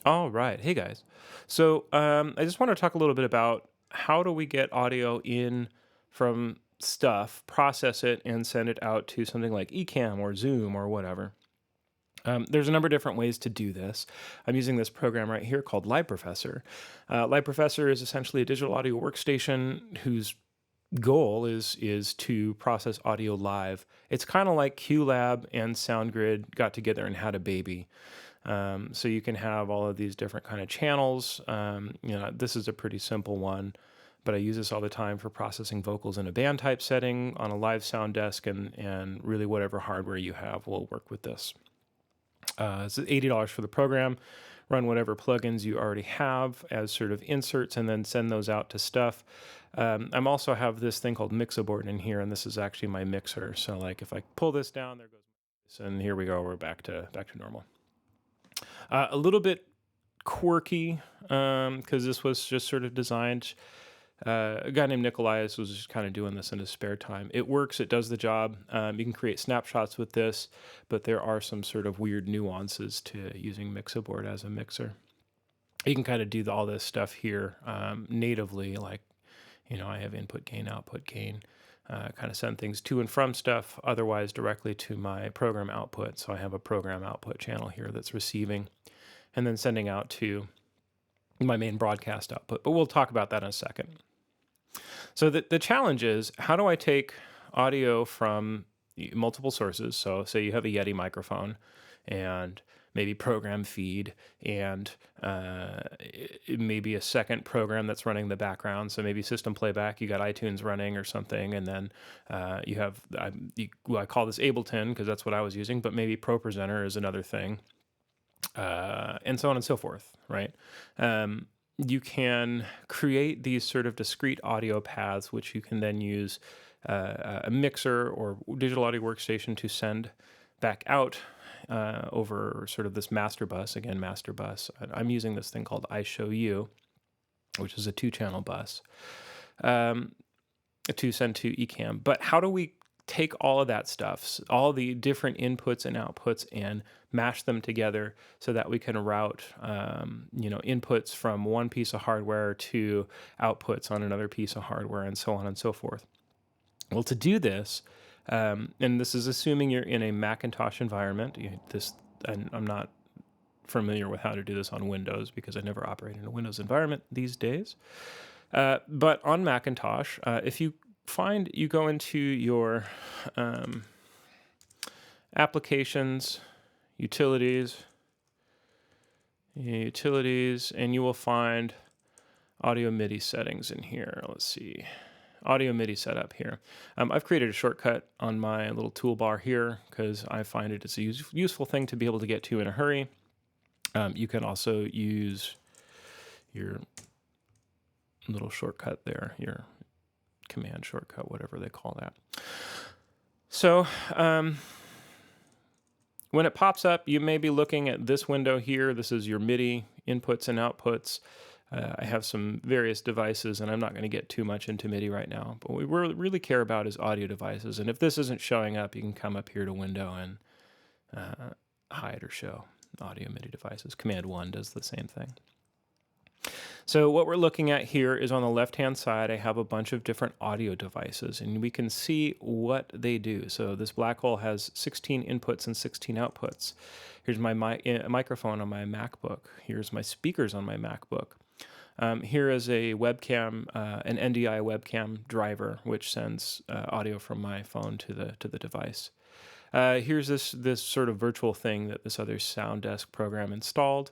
All right. Hey guys. So I just want to talk a little bit about how do we get audio in from stuff, process it, and send it out to something like eCamm or Zoom or whatever. There's a number of different ways to do this. I'm using this program right here called Live Professor. Live Professor is essentially a digital audio workstation whose goal is to process audio live. It's kind of like QLab and SoundGrid got together and had a baby. So you can have all of these different kind of channels. This is a pretty simple one, but I use this all the time for processing vocals in a band type setting on a live sound desk, and really whatever hardware you have will work with this. It's $80 for the program. Run whatever plugins you already have as sort of inserts, and then send those out to stuff. I'm also have this thing called Mixaboard in here, and this is actually my mixer. So like if I pull this down, there goes, and here we go. We're back to normal. A little bit quirky because this was just sort of designed. A guy named Nikolaius was just kind of doing this in his spare time. It works. It does the job. You can create snapshots with this, but there are some sort of weird nuances to using Mixaboard as a mixer. You can kind of do all this stuff here natively, like, I have input gain, output gain, kind of send things to and from stuff, otherwise directly to my program output. So I have a program output channel here that's receiving and then sending out to my main broadcast output. But we'll talk about that in a second. So the challenge is, how do I take audio from multiple sources? So say you have a Yeti microphone and maybe program feed and maybe a second program that's running the background. So maybe system playback, you got iTunes running or something, and then you have, I call this Ableton because that's what I was using, but maybe ProPresenter is another thing, and so on and so forth, right? You can create these sort of discrete audio paths, which you can then use a mixer or digital audio workstation to send back out over sort of this master bus. Again, master bus. I'm using this thing called iShowU, which is a 2-channel bus, to send to eCamm. But how do we take all of that stuff, all the different inputs and outputs, and mash them together so that we can route, inputs from one piece of hardware to outputs on another piece of hardware, and so on and so forth? Well, to do this, and this is assuming you're in a Macintosh environment. And I'm not familiar with how to do this on Windows because I never operate in a Windows environment these days. But on Macintosh, if you go into your applications, utilities, and you will find audio MIDI settings in here. Let's see. Audio MIDI setup here. I've created a shortcut on my little toolbar here because I find it is a useful thing to be able to get to in a hurry. You can also use your little shortcut there, your command shortcut, whatever they call that. So when it pops up, you may be looking at this window here. This is your MIDI inputs and outputs. I have some various devices, and I'm not going to get too much into MIDI right now. But what we really care about is audio devices. And if this isn't showing up, you can come up here to Window and hide or show audio MIDI devices. Command 1 does the same thing. So what we're looking at here is on the left-hand side, I have a bunch of different audio devices, and we can see what they do. So this black hole has 16 inputs and 16 outputs. Here's my microphone on my MacBook. Here's my speakers on my MacBook. Here is a webcam, an NDI webcam driver, which sends audio from my phone to the device. Here's this sort of virtual thing that this other Sound Desk program installed.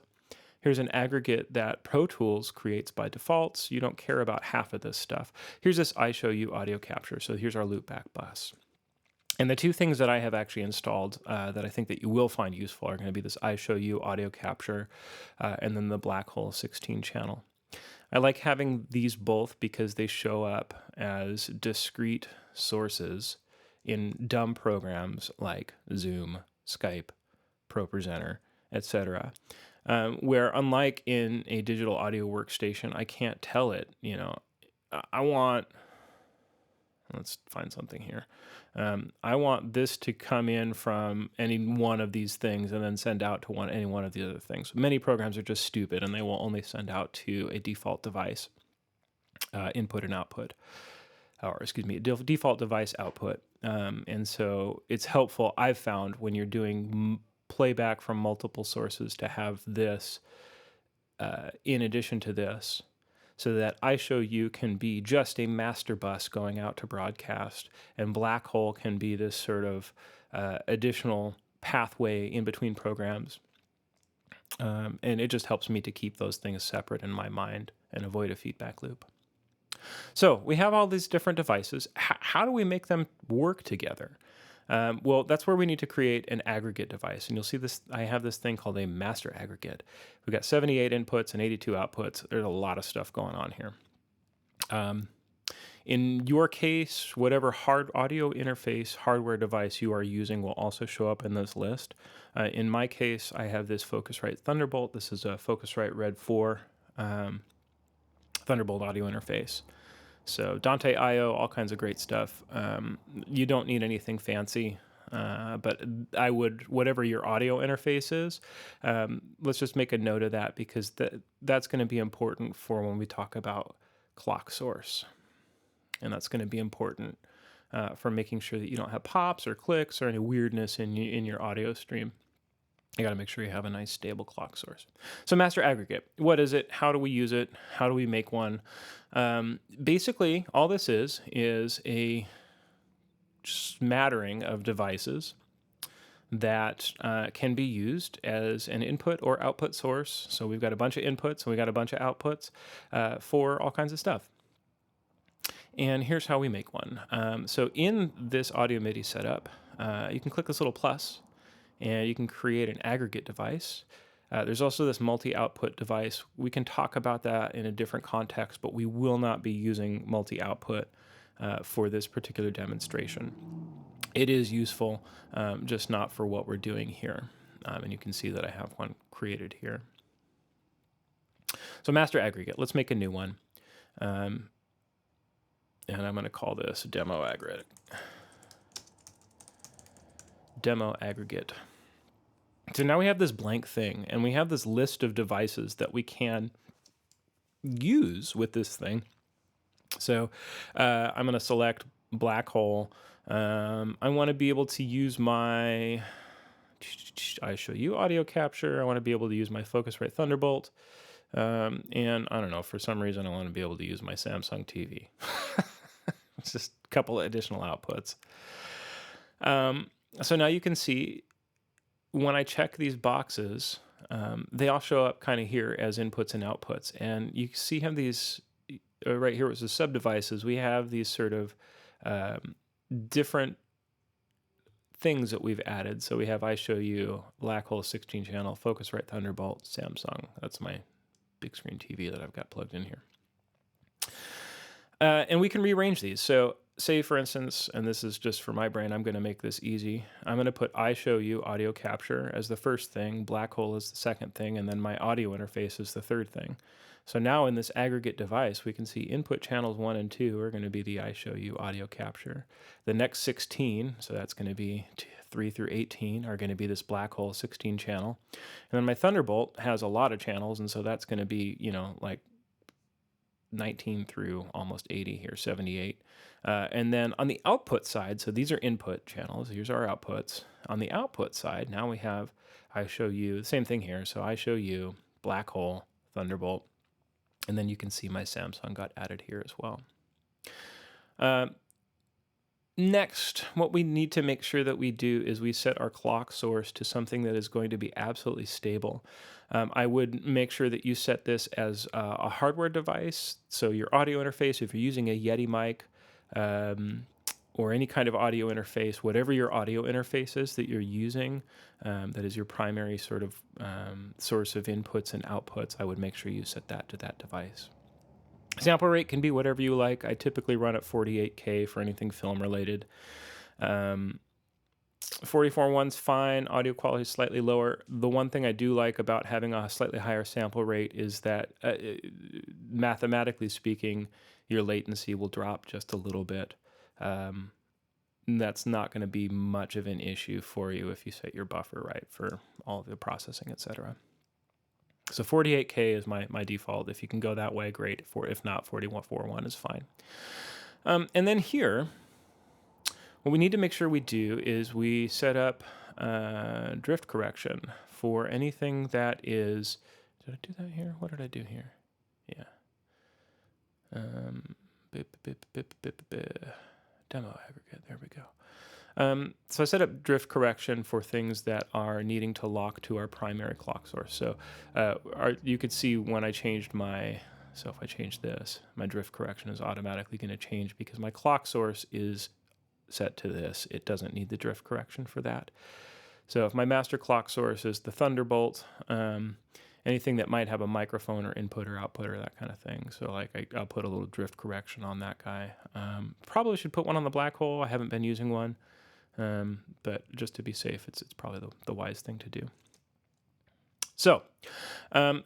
Here's an aggregate that Pro Tools creates by default. So you don't care about half of this stuff. Here's this iShowU audio capture. So here's our loopback bus. And the two things that I have actually installed that I think that you will find useful are going to be this iShowU audio capture and then the black hole 16 channel. I like having these both because they show up as discrete sources in dumb programs like Zoom, Skype, ProPresenter, etc. Where unlike in a digital audio workstation, I can't tell it, I want Let's find something here. I want this to come in from any one of these things and then send out to any one of the other things. Many programs are just stupid and they will only send out to a default device, input and output, or excuse me, default device output. And so it's helpful, I've found, when you're doing playback from multiple sources to have this in addition to this, so that iShowU can be just a master bus going out to broadcast, and Black Hole can be this sort of additional pathway in between programs. And it just helps me to keep those things separate in my mind and avoid a feedback loop. So we have all these different devices. How do we make them work together? Well, that's where we need to create an aggregate device. And you'll see this, I have this thing called a master aggregate. We've got 78 inputs and 82 outputs. There's a lot of stuff going on here. In your case, whatever audio interface hardware device you are using will also show up in this list. In my case, I have this Focusrite Thunderbolt. This is a Focusrite Red 4 Thunderbolt audio interface. So Dante IO, all kinds of great stuff. You don't need anything fancy, but I would, whatever your audio interface is, let's just make a note of that, because that's going to be important for when we talk about clock source. And that's going to be important for making sure that you don't have pops or clicks or any weirdness in your audio stream. You got to make sure you have a nice stable clock source. So master aggregate, what is it? How do we use it? How do we make one? Basically, all this is a smattering of devices that can be used as an input or output source. So we've got a bunch of inputs and we got a bunch of outputs for all kinds of stuff. And here's how we make one. So in this audio MIDI setup, you can click this little plus, and you can create an aggregate device. There's also this multi-output device. We can talk about that in a different context, but we will not be using multi-output for this particular demonstration. It is useful, just not for what we're doing here. And you can see that I have one created here. So master aggregate, let's make a new one. And I'm going to call this demo aggregate. Demo aggregate. So now we have this blank thing, and we have this list of devices that we can use with this thing. So I'm going to select Black Hole. I want to be able to use my iShowU audio capture. I want to be able to use my Focusrite Thunderbolt. And I don't know, for some reason I want to be able to use my Samsung TV. It's just a couple of additional outputs. So now you can see when I check these boxes, they all show up kind of here as inputs and outputs. And you see have these, right here was the sub-devices. We have these sort of different things that we've added. So we have iShowU, Black Hole 16 channel, Focusrite Thunderbolt, Samsung. That's my big screen TV that I've got plugged in here. And we can rearrange these. So say, for instance, and this is just for my brain, I'm going to make this easy. I'm going to put iShowU audio capture as the first thing, Black Hole is the second thing, and then my audio interface is the third thing. So now in this aggregate device, we can see input channels 1 and 2 are going to be the iShowU audio capture. The next 16, so that's going to be 3 through 18, are going to be this Black Hole 16 channel. And then my Thunderbolt has a lot of channels, and so that's going to be, you know, like 19 through almost 80 here, 78. And then on the output side, so these are input channels. Here's our outputs. On the output side, now we have iShowU, the same thing here. So iShowU, Black Hole, Thunderbolt, and then you can see my Samsung got added here as well. Next, what we need to make sure that we do is we set our clock source to something that is going to be absolutely stable. I would make sure that you set this as a hardware device. So your audio interface, if you're using a Yeti mic or any kind of audio interface, whatever your audio interface is that you're using, that is your primary sort of source of inputs and outputs, I would make sure you set that to that device. Sample rate can be whatever you like. I typically run at 48K for anything film related. 44.1's fine. Audio quality is slightly lower. The one thing I do like about having a slightly higher sample rate is that mathematically speaking, your latency will drop just a little bit. that's not going to be much of an issue for you if you set your buffer right for all of the processing, etc. So 48K is my default. If you can go that way, great. If not, 4141 is fine. And then here, what we need to make sure we do is we set up drift correction for anything that is... Did I do that here? What did I do here? Yeah. Demo aggregate. There we go. So I set up drift correction for things that are needing to lock to our primary clock source. So you could see when I changed so if I change this, my drift correction is automatically going to change because my clock source is set to this. It doesn't need the drift correction for that. So if my master clock source is the Thunderbolt, anything that might have a microphone or input or output or that kind of thing. So like I'll put a little drift correction on that guy. Probably should put one on the black hole. I haven't been using one, but just to be safe, it's probably the wise thing to do. So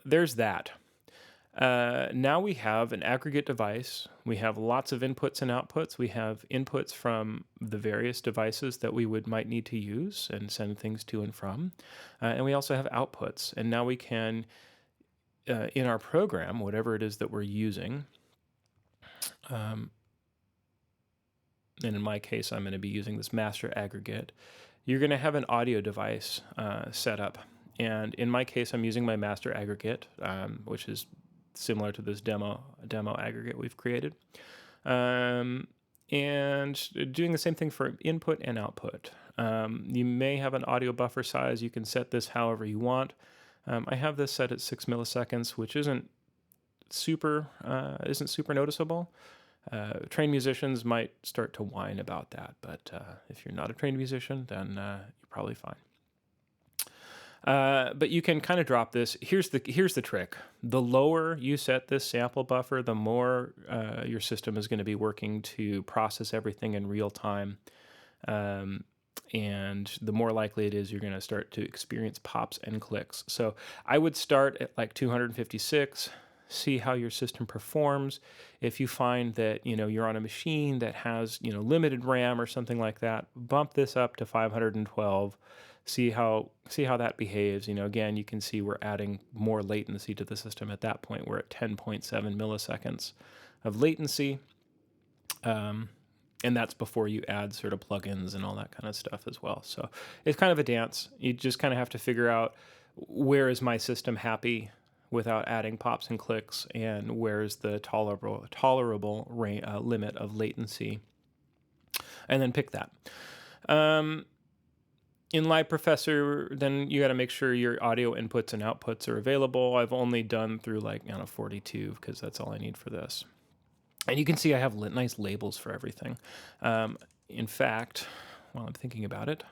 there's that. Now we have an aggregate device. We have lots of inputs and outputs. We have inputs from the various devices that we might need to use and send things to and from. And we also have outputs. And now we can, in our program, whatever it is that we're using, and in my case, I'm going to be using this master aggregate, you're going to have an audio device set up. And in my case, I'm using my master aggregate, which is similar to this demo aggregate we've created, and doing the same thing for input and output. You may have an audio buffer size. You can set this however you want. I have this set at 6 milliseconds, which isn't super noticeable. Trained musicians might start to whine about that, but if you're not a trained musician, then you're probably fine. But you can kind of drop this. Here's the trick. The lower you set this sample buffer, the more your system is going to be working to process everything in real time. And the more likely it is you're going to start to experience pops and clicks. So I would start at like 256, see how your system performs. If you find that, you're on a machine that has, limited RAM or something like that, bump this up to 512. See how that behaves. Again, you can see we're adding more latency to the system at that point. We're at 10.7 milliseconds of latency. And that's before you add sort of plugins and all that kind of stuff as well. So it's kind of a dance. You just kind of have to figure out where is my system happy without adding pops and clicks, and where is the tolerable limit of latency, and then pick that. In Live Professor, then you got to make sure your audio inputs and outputs are available. I've only done through 42 because that's all I need for this. And you can see I have nice labels for everything. In fact, while I'm thinking about it,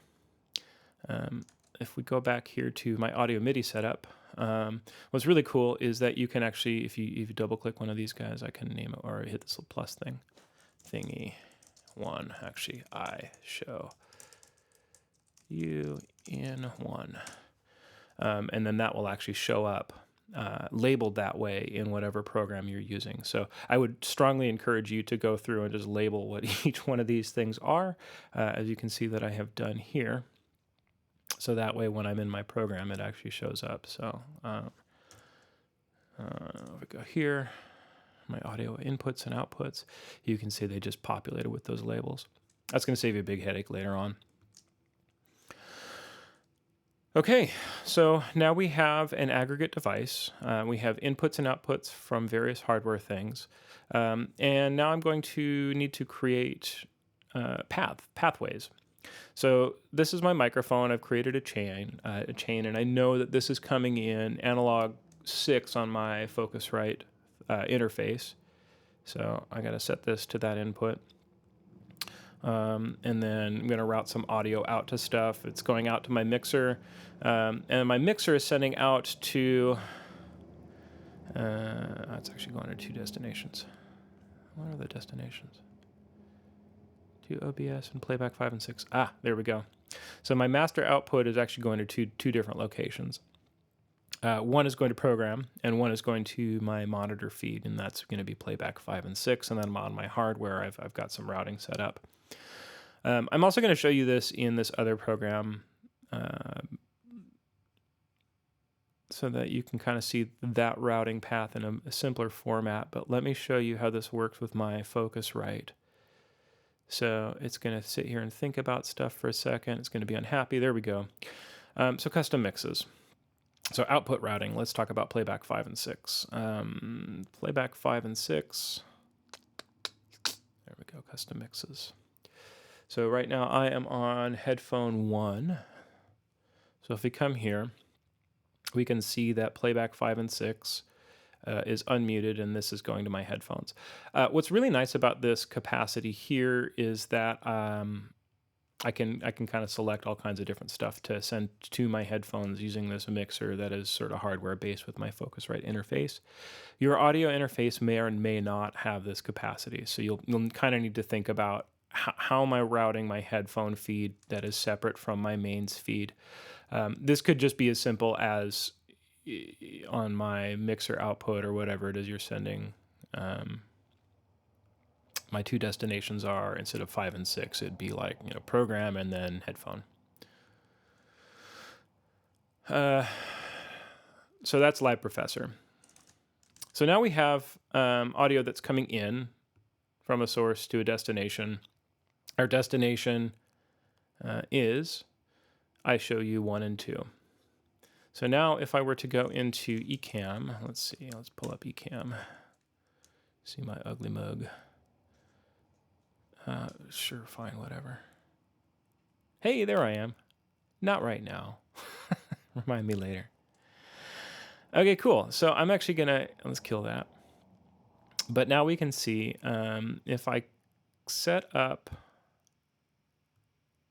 if we go back here to my audio MIDI setup, what's really cool is that you can actually, if you double click one of these guys, I can name it, or hit this little plus thingy one, actually, iShowU in one. And then that will actually show up labeled that way in whatever program you're using. So I would strongly encourage you to go through and just label what each one of these things are, as you can see that I have done here. So that way when I'm in my program, it actually shows up. So if we go here, my audio inputs and outputs, you can see they just populated with those labels. That's going to save you a big headache later on. Okay, so now we have an aggregate device. We have inputs and outputs from various hardware things. And now I'm going to need to create pathways. So this is my microphone. I've created a chain, and I know that this is coming in analog 6 on my Focusrite interface. So I got to set this to that input. And then I'm going to route some audio out to stuff. It's going out to my mixer. And my mixer is sending out to... it's actually going to 2 destinations. What are the destinations? To OBS and playback 5 and 6. Ah, there we go. So my master output is actually going to two different locations. One is going to program, and one is going to my monitor feed, and that's going to be playback 5 and 6. And then on my hardware, I've got some routing set up. I'm also going to show you this in this other program so that you can kind of see that routing path in a simpler format. But let me show you how this works with my Focusrite. So it's going to sit here and think about stuff for a second. It's going to be unhappy. There we go. So custom mixes. So output routing. Let's talk about playback 5 and 6. Playback 5 and 6. There we go, custom mixes. So right now I am on headphone 1. So if we come here, we can see that playback 5 and 6 is unmuted, and this is going to my headphones. What's really nice about this capacity here is that I can kind of select all kinds of different stuff to send to my headphones using this mixer that is sort of hardware based with my Focusrite interface. Your audio interface may or may not have this capacity, so you'll kind of need to think about how am I routing my headphone feed that is separate from my mains feed. This could just be as simple as on my mixer output or whatever it is you're sending. My two destinations are, instead of 5 and 6, it'd be like, program and then headphone. So that's Live Professor. So now we have audio that's coming in from a source to a destination. Our destination is iShowU 1 and 2. So now if I were to go into eCamm, let's pull up eCamm. See my ugly mug. Sure, fine, whatever. Hey, there I am. Not right now. Remind me later. Okay, cool. So I'm actually gonna, let's kill that. But now we can see if I set up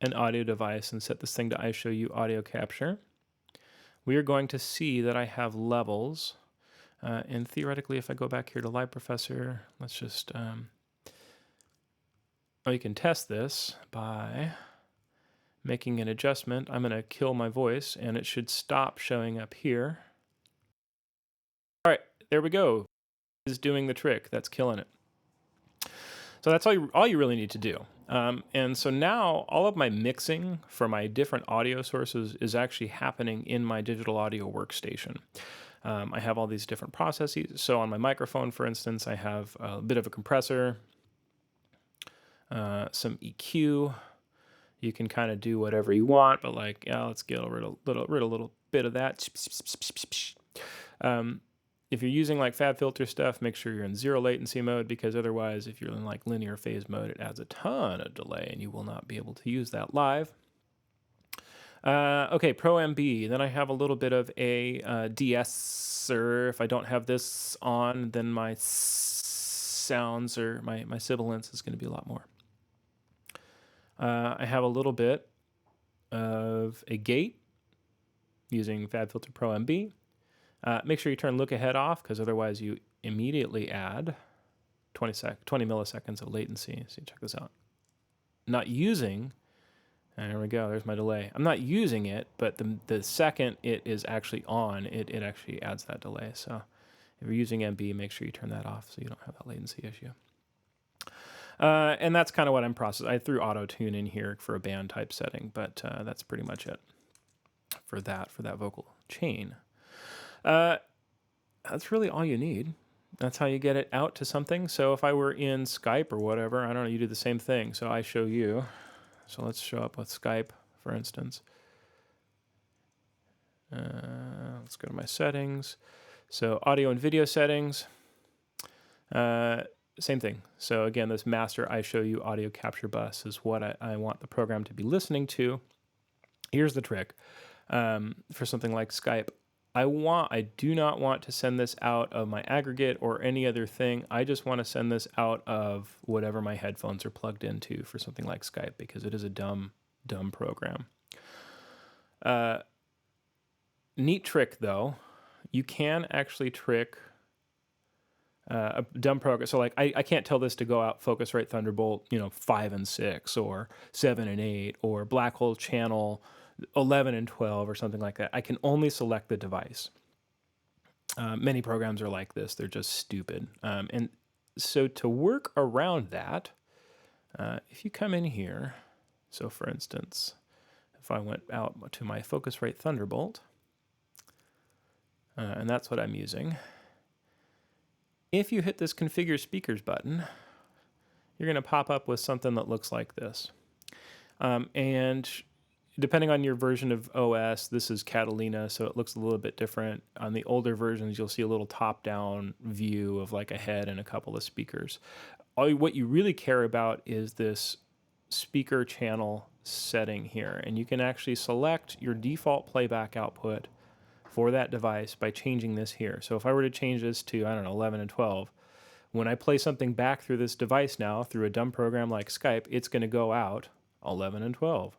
an audio device and set this thing to iShowU audio capture, we are going to see that I have levels. And theoretically, if I go back here to Live Professor, let's just, you can test this by making an adjustment. I'm going to kill my voice, and it should stop showing up here. All right, there we go. It's doing the trick. That's killing it. So that's all you really need to do. And so now all of my mixing for my different audio sources is actually happening in my digital audio workstation. I have all these different processes. So on my microphone, for instance, I have a bit of a compressor, some EQ. You can kind of do whatever you want, but like, let's get rid of a little bit of that. If you're using like FabFilter stuff, make sure you're in 0 latency mode, because otherwise, if you're in like linear phase mode, it adds a ton of delay and you will not be able to use that live. Okay, Pro MB. Then I have a little bit of a de-esser. If I don't have this on, then my sounds or my sibilance is going to be a lot more. I have a little bit of a gate using FabFilter Pro MB. Make sure you turn look ahead off, because otherwise you immediately add 20 milliseconds of latency. So check this out. Not using, and there we go, there's my delay. I'm not using it, but the second it is actually on, it actually adds that delay. So if you're using MB, make sure you turn that off so you don't have that latency issue. And that's kind of what I'm processing. I threw auto-tune in here for a band type setting, but that's pretty much it for that vocal chain. That's really all you need. That's how you get it out to something. So if I were in Skype or whatever, I don't know, you do the same thing. So iShowU. So let's show up with Skype, for instance. Let's go to my settings. So audio and video settings. Same thing. So again, this master iShowU audio capture bus is what I want the program to be listening to. Here's the trick. For something like Skype, I do not want to send this out of my aggregate or any other thing. I just want to send this out of whatever my headphones are plugged into for something like Skype, because it is a dumb program. Neat trick though. You can actually trick a dumb program. So like I can't tell this to go out Focusrite Thunderbolt, 5 and 6 or 7 and 8 or black hole channel 11 and 12 or something like that. I can only select the device. Many programs are like this. They're just stupid. And so to work around that, If you come in here, so for instance, if I went out to my Focusrite Thunderbolt, and that's what I'm using, if you hit this Configure Speakers button, you're going to pop up with something that looks like this. And depending on your version of OS, this is Catalina, so it looks a little bit different. On the older versions, you'll see a little top-down view of like a head and a couple of speakers. What you really care about is this speaker channel setting here, and you can actually select your default playback output for that device by changing this here. So if I were to change this to, I don't know, 11 and 12, when I play something back through this device now, through a dumb program like Skype, it's going to go out 11 and 12,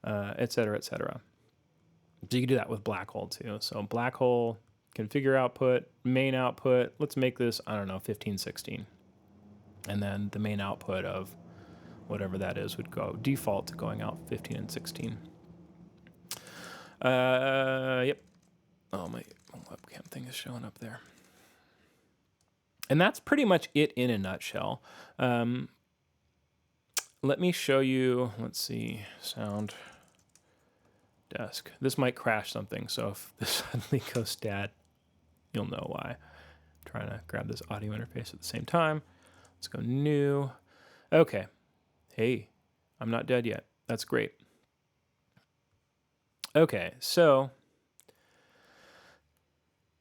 et cetera, et cetera. So you can do that with Black Hole too. So Black Hole, configure output, main output, let's make this, I don't know, 15, 16. And then the main output of whatever that is would go default to going out 15 and 16. Yep. Oh, my webcam thing is showing up there. And that's pretty much it in a nutshell. Let me show you, let's see, sound desk. This might crash something, so if this suddenly goes stat, you'll know why. I'm trying to grab this audio interface at the same time. Let's go new. Okay. Hey, I'm not dead yet. That's great. Okay, so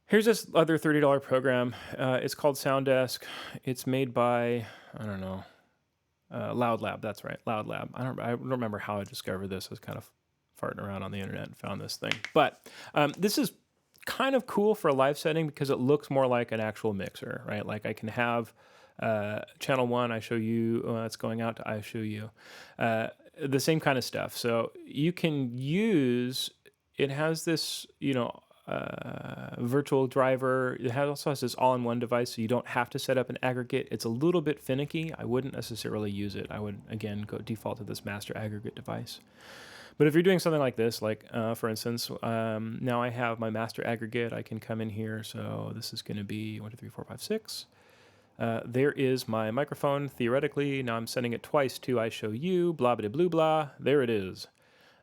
here's this other $30 program. It's called Sound Desk. It's made by, I don't know, Loud Lab. That's right, Loud Lab. I don't remember how I discovered this. I was kind of farting around on the internet and found this thing. But this is kind of cool for a live setting because it looks more like an actual mixer, right? Like I can have channel 1, iShowU, it's going out to iShowU. The same kind of stuff. So you can use, it has this, virtual driver. It also has this all-in-one device, so you don't have to set up an aggregate. It's a little bit finicky. I wouldn't necessarily use it. I would, again, go default to this master aggregate device. But if you're doing something like this, like, for instance, now I have my master aggregate. I can come in here. So this is going to be 1, 2, 3, 4, 5, 6. There is my microphone, theoretically. Now I'm sending it twice to iShowU, blah, blah, blah, blah. There it is.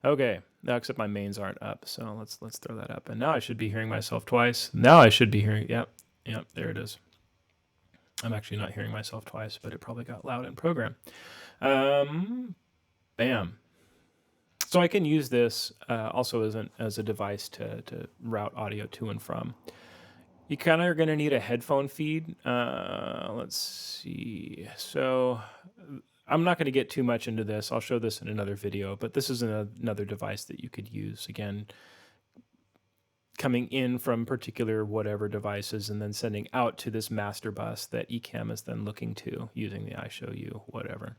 Okay, now except my mains aren't up, so let's throw that up. And now I should be hearing myself twice. Now I should be hearing, yep, there it is. I'm actually not hearing myself twice, but it probably got loud in program. Bam. So I can use this also as a device to route audio to and from. You kind of are going to need a headphone feed. Let's see. So I'm not going to get too much into this. I'll show this in another video, but this is another device that you could use. Again, coming in from particular whatever devices and then sending out to this master bus that eCamm is then looking to using the iShowU, whatever.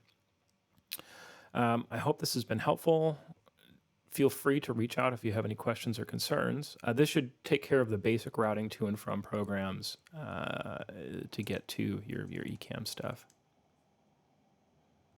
I hope this has been helpful. Feel free to reach out if you have any questions or concerns. This should take care of the basic routing to and from programs to get to your eCamm stuff.